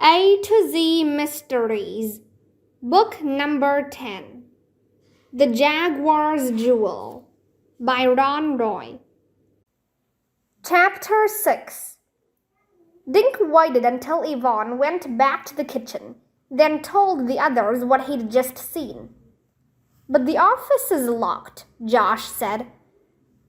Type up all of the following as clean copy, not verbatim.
A to Z Mysteries, Book Number 10, The Jaguar's Jewel, by Ron Roy. Chapter 6. Dink waited until Yvonne went back to the kitchen, then told the others what he'd just seen. But the office is locked, Josh said.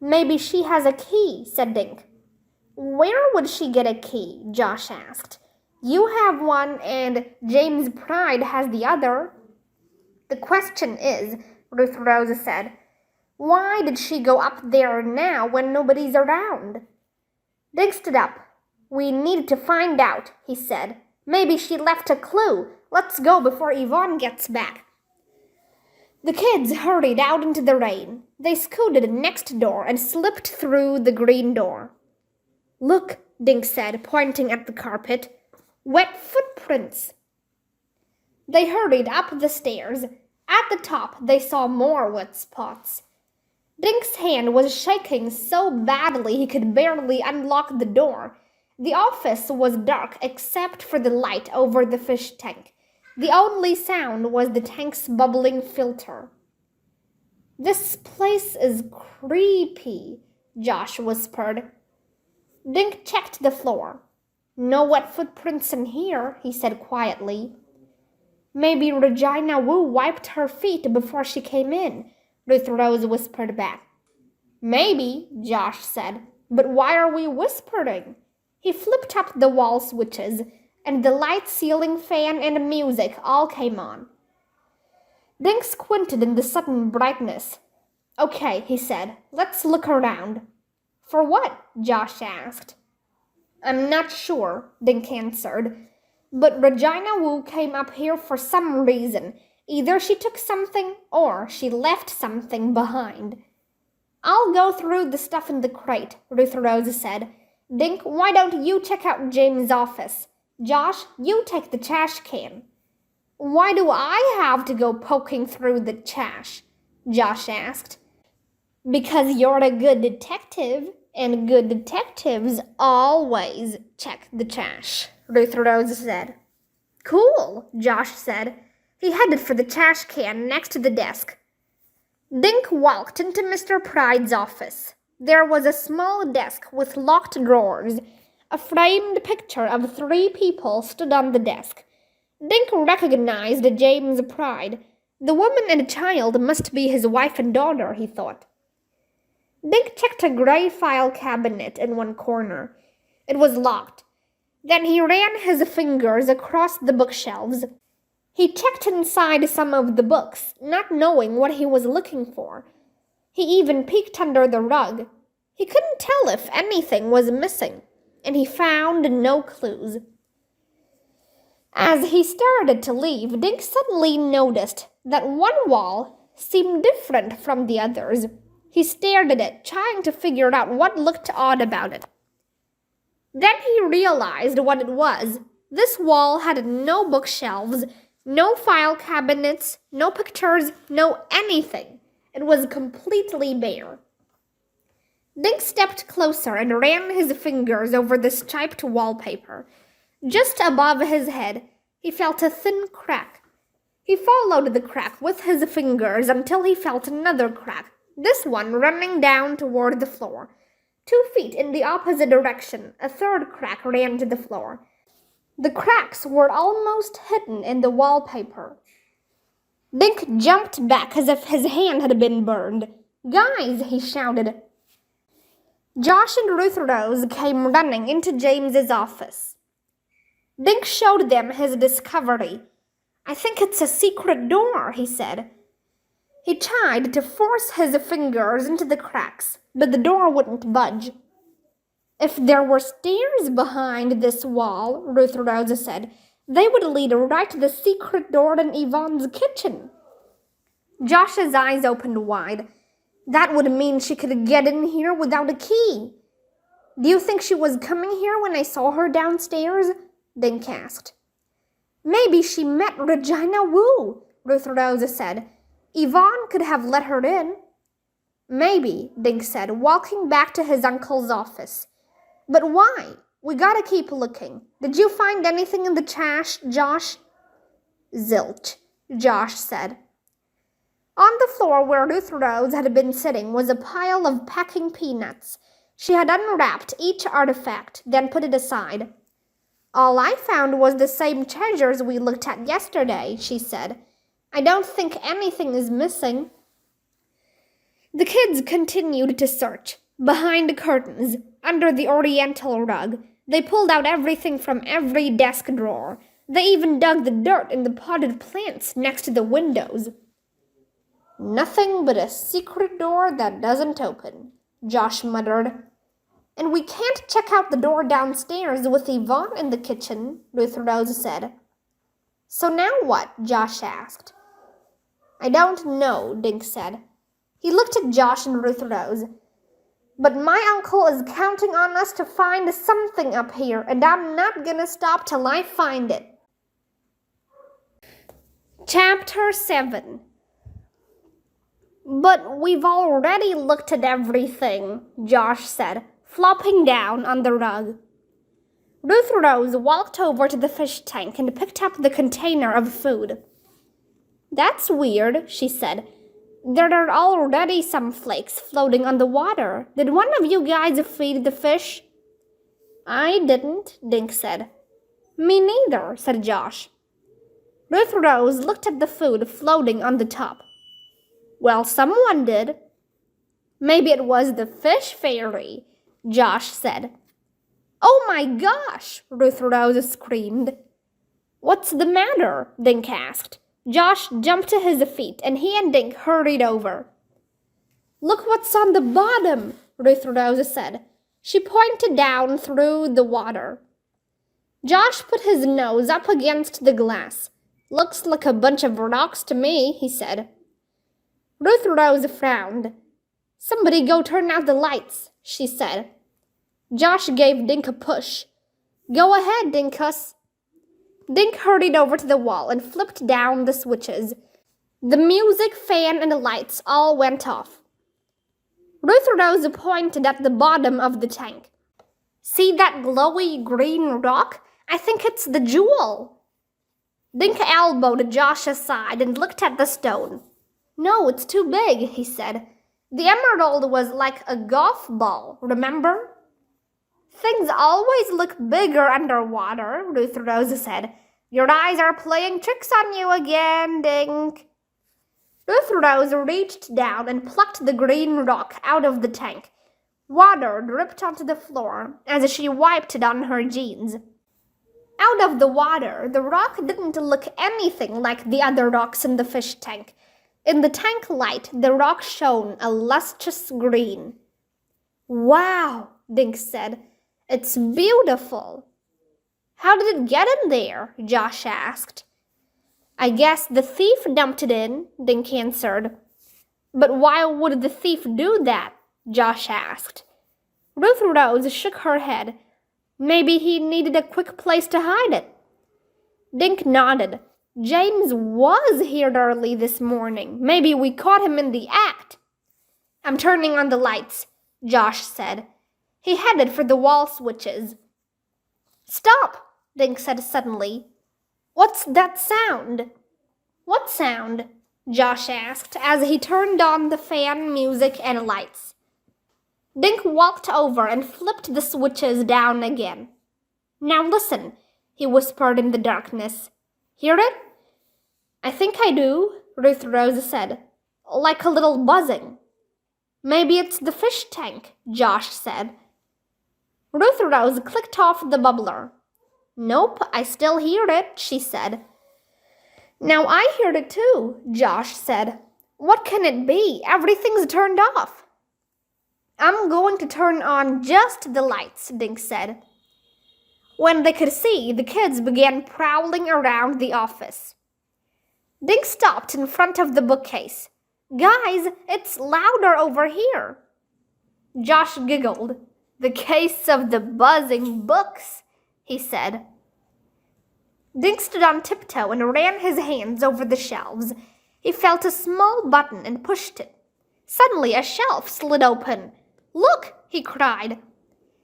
Maybe she has a key, said Dink. Where would she get a key? Josh asked. You have one and James Pride has the other. The question is, Ruth Rose said, why did she go up there now when nobody's around? Dink stood up. We need to find out, he said. Maybe she left a clue. Let's go before Yvonne gets back. The kids hurried out into the rain. They scooted next door and slipped through the green door. Look, Dink said, pointing at the carpet. Wet footprints. They hurried up the stairs. At the top, they saw more wet spots. Dink's hand was shaking so badly he could barely unlock the door. The office was dark except for the light over the fish tank. The only sound was the tank's bubbling filter. This place is creepy, Josh whispered. Dink checked the floor. No wet footprints in here, he said quietly. Maybe Regina Wu wiped her feet before she came in, Ruth Rose whispered back. Maybe, Josh said, but why are we whispering? He flipped up the wall switches, and the light ceiling fan and music all came on. Dink squinted in the sudden brightness. Okay, he said, let's look around. For what? Josh asked. I'm not sure, Dink answered, but Regina Wu came up here for some reason. Either she took something or she left something behind. I'll go through the stuff in the crate, Ruth Rose said. Dink, why don't you check out James' office? Josh, you take the trash can. Why do I have to go poking through the trash? Josh asked. Because you're a good detective, and good detectives always check the trash, Ruth Rose said. Cool, Josh said. He headed for the trash can next to the desk. Dink walked into Mr. Pride's office. There was a small desk with locked drawers. A framed picture of 3 people stood on the desk. Dink recognized James Pride. The woman and child must be his wife and daughter, he thought. Dink checked a gray file cabinet in one corner. It was locked. Then he ran his fingers across the bookshelves. He checked inside some of the books, not knowing what he was looking for. He even peeked under the rug. He couldn't tell if anything was missing, and he found no clues. As he started to leave, Dink suddenly noticed that one wall seemed different from the others. He stared at it, trying to figure out what looked odd about it. Then he realized what it was. This wall had no bookshelves, no file cabinets, no pictures, no anything. It was completely bare. Dink stepped closer and ran his fingers over the striped wallpaper. Just above his head, he felt a thin crack. He followed the crack with his fingers until he felt another crack. This one running down toward the floor. 2 feet in the opposite direction, a third crack ran to the floor. The cracks were almost hidden in the wallpaper. Dink jumped back as if his hand had been burned. Guys, he shouted. Josh and Ruth Rose came running into James's office. Dink showed them his discovery. I think it's a secret door, he said. He tried to force his fingers into the cracks, but the door wouldn't budge. If there were stairs behind this wall, Ruth Rose said, they would lead right to the secret door in Yvonne's kitchen. Josh's eyes opened wide. That would mean she could get in here without a key. Do you think she was coming here when I saw her downstairs? Dink asked. Maybe she met Regina Wu, Ruth Rose said. Yvonne could have let her in. Maybe, Dink said, walking back to his uncle's office. But why? We gotta keep looking. Did you find anything in the trash, Josh? Zilch, Josh said. On the floor where Ruth Rose had been sitting was a pile of packing peanuts. She had unwrapped each artifact, then put it aside. All I found was the same treasures we looked at yesterday, she said. I don't think anything is missing. The kids continued to search. Behind curtains, under the oriental rug, they pulled out everything from every desk drawer. They even dug the dirt in the potted plants next to the windows. Nothing but a secret door that doesn't open, Josh muttered. And we can't check out the door downstairs with Yvonne in the kitchen, Ruth Rose said. So now what? Josh asked. I don't know, Dink said. He looked at Josh and Ruth Rose. But my uncle is counting on us to find something up here, and I'm not gonna stop till I find it. Chapter 7. But we've already looked at everything, Josh said, flopping down on the rug. Ruth Rose walked over to the fish tank and picked up the container of food. That's weird, she said. There are already some flakes floating on the water. Did one of you guys feed the fish? I didn't, Dink said. Me neither, said Josh. Ruth Rose looked at the food floating on the top. Well, someone did. Maybe it was the fish fairy, Josh said. Oh my gosh, Ruth Rose screamed. What's the matter? Dink asked. Josh jumped to his feet and he and Dink hurried over. Look what's on the bottom, Ruth Rose said. She pointed down through the water. Josh put his nose up against the glass. Looks like a bunch of rocks to me, he said. Ruth Rose frowned. Somebody go turn out the lights, she said. Josh gave Dink a push. Go ahead, Dinkus. Dink hurried over to the wall and flipped down the switches. The music, fan, and the lights all went off. Ruth Rose pointed at the bottom of the tank. See that glowy green rock? I think it's the jewel. Dink elbowed Josh aside and looked at the stone. No, it's too big, he said. The emerald was like a golf ball, remember? Things always look bigger underwater, Ruth Rose said. Your eyes are playing tricks on you again, Dink. Ruth Rose reached down and plucked the green rock out of the tank. Water dripped onto the floor as she wiped it on her jeans. Out of the water, the rock didn't look anything like the other rocks in the fish tank. In the tank light, the rock shone a lustrous green. Wow, Dink said. It's beautiful. How did it get in there? Josh asked. I guess the thief dumped it in, Dink answered. But why would the thief do that? Josh asked. Ruth Rose shook her head. Maybe he needed a quick place to hide it. Dink nodded. James was here early this morning. Maybe we caught him in the act. I'm turning on the lights, Josh said. He headed for the wall switches. Stop, Dink said suddenly. What's that sound? What sound? Josh asked as he turned on the fan, music, and lights. Dink walked over and flipped the switches down again. Now listen, he whispered in the darkness. Hear it? I think I do, Ruth Rose said. Like a little buzzing. Maybe it's the fish tank, Josh said. Ruth Rose clicked off the bubbler. Nope, I still hear it, she said. Now I heard it too, Josh said. What can it be? Everything's turned off. I'm going to turn on just the lights, Dink said. When they could see, the kids began prowling around the office. Dink stopped in front of the bookcase. Guys, it's louder over here. Josh giggled. The case of the buzzing books, he said. Dink stood on tiptoe and ran his hands over the shelves. He felt a small button and pushed it. Suddenly, a shelf slid open. Look, he cried.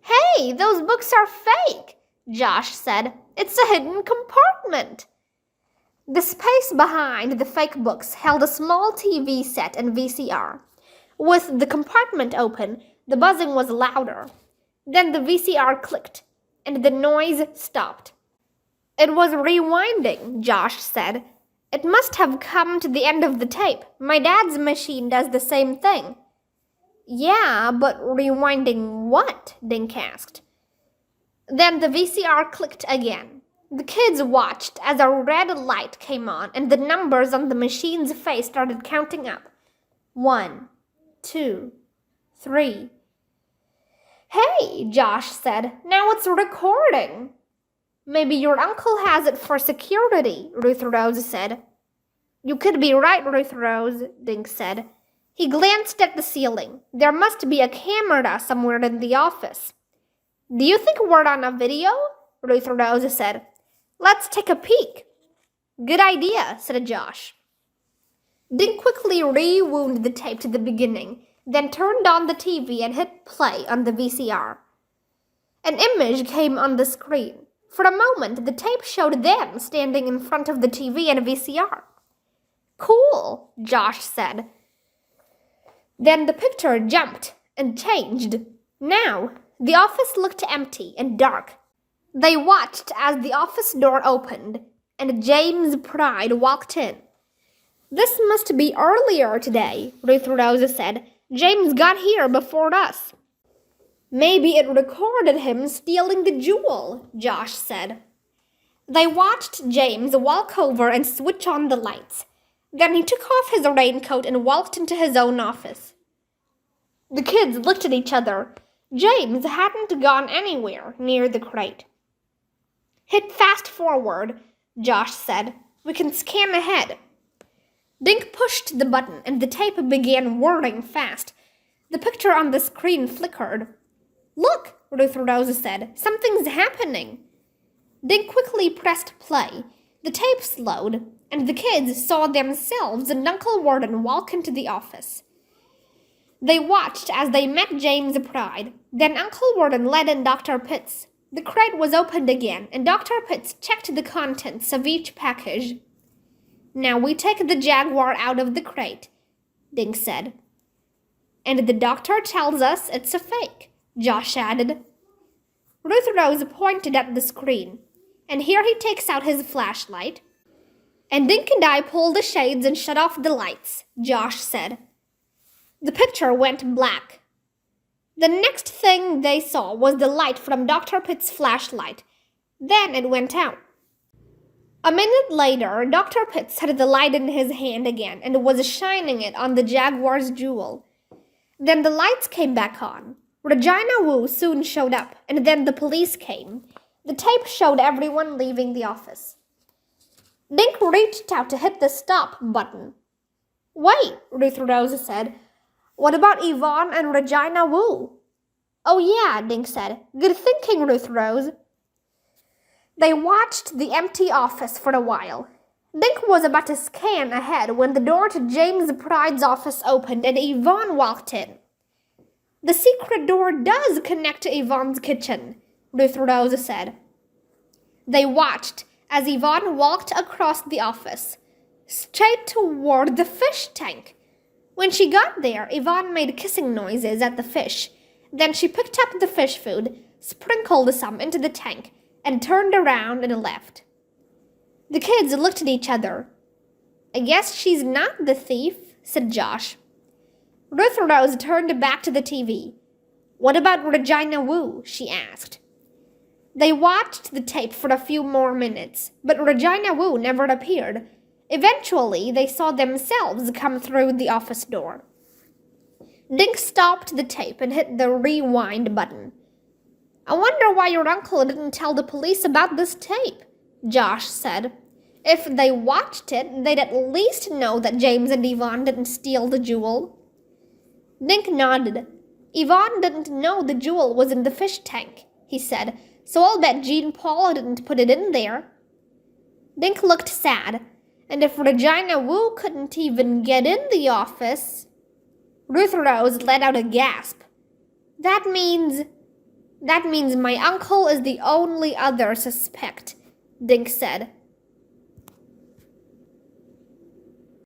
Hey, those books are fake, Josh said. It's a hidden compartment. The space behind the fake books held a small TV set and VCR. With the compartment open, the buzzing was louder. Then the VCR clicked, and the noise stopped. It was rewinding, Josh said. It must have come to the end of the tape. My dad's machine does the same thing. Yeah, but rewinding what? Dink asked. Then the VCR clicked again. The kids watched as a red light came on and the numbers on the machine's face started counting up. 1, 2, 3. Hey, Josh said. Now it's recording. Maybe your uncle has it for security, Ruth Rose said. You could be right, Ruth Rose, Dink said. He glanced at the ceiling. There must be a camera somewhere in the office. Do you think we're on a video? Ruth Rose said. Let's take a peek. Good idea, said Josh. Dink quickly rewound the tape to the beginning, then turned on the TV and hit play on the VCR. An image came on the screen. For a moment, the tape showed them standing in front of the TV and VCR. Cool, Josh said. Then the picture jumped and changed. Now, the office looked empty and dark. They watched as the office door opened and James Pride walked in. This must be earlier today, Ruth Rose said. James got here before us. Maybe it recorded him stealing the jewel, Josh said. They watched James walk over and switch on the lights. Then he took off his raincoat and walked into his own office. The kids looked at each other. James hadn't gone anywhere near the crate. Hit fast forward, Josh said. We can scan ahead. Dink pushed the button and the tape began whirring fast. The picture on the screen flickered. Look, Ruth Rose said. Something's happening. Dink quickly pressed play. The tape slowed, and the kids saw themselves and Uncle Warden walk into the office. They watched as they met James Pride. Then Uncle Warden led in Dr. Pitts. The crate was opened again, and Dr. Pitts checked the contents of each package. Now we take the Jaguar out of the crate, Dink said. And the doctor tells us it's a fake, Josh added. Ruth Rose pointed at the screen. And here he takes out his flashlight. And Dink and I pull the shades and shut off the lights, Josh said. The picture went black. The next thing they saw was the light from Dr. Pitt's flashlight. Then it went out. A minute later, Dr. Pitts had the light in his hand again and was shining it on the Jaguar's jewel. Then the lights came back on. Regina Wu soon showed up, and then the police came. The tape showed everyone leaving the office. Dink reached out to hit the stop button. Wait, Ruth Rose said. What about Yvonne and Regina Wu? Oh yeah, Dink said. Good thinking, Ruth Rose. They watched the empty office for a while. Dink was about to scan ahead when the door to James Pride's office opened and Yvonne walked in. The secret door does connect to Yvonne's kitchen, Ruth Rose said. They watched as Yvonne walked across the office, straight toward the fish tank. When she got there, Yvonne made kissing noises at the fish. Then she picked up the fish food, sprinkled some into the tank, and turned around and left. The kids looked at each other. I guess she's not the thief, said Josh. Ruth Rose turned back to the TV. What about Regina Wu? She asked. They watched the tape for a few more minutes, but Regina Wu never appeared. Eventually, they saw themselves come through the office door. Dink stopped the tape and hit the rewind button. I wonder why your uncle didn't tell the police about this tape, Josh said. If they watched it, they'd at least know that James and Yvonne didn't steal the jewel. Dink nodded. Yvonne didn't know the jewel was in the fish tank, he said, so I'll bet Jean Paul didn't put it in there. Dink looked sad. And if Regina Wu couldn't even get in the office... Ruth Rose let out a gasp. That means... That means my uncle is the only other suspect, Dink said.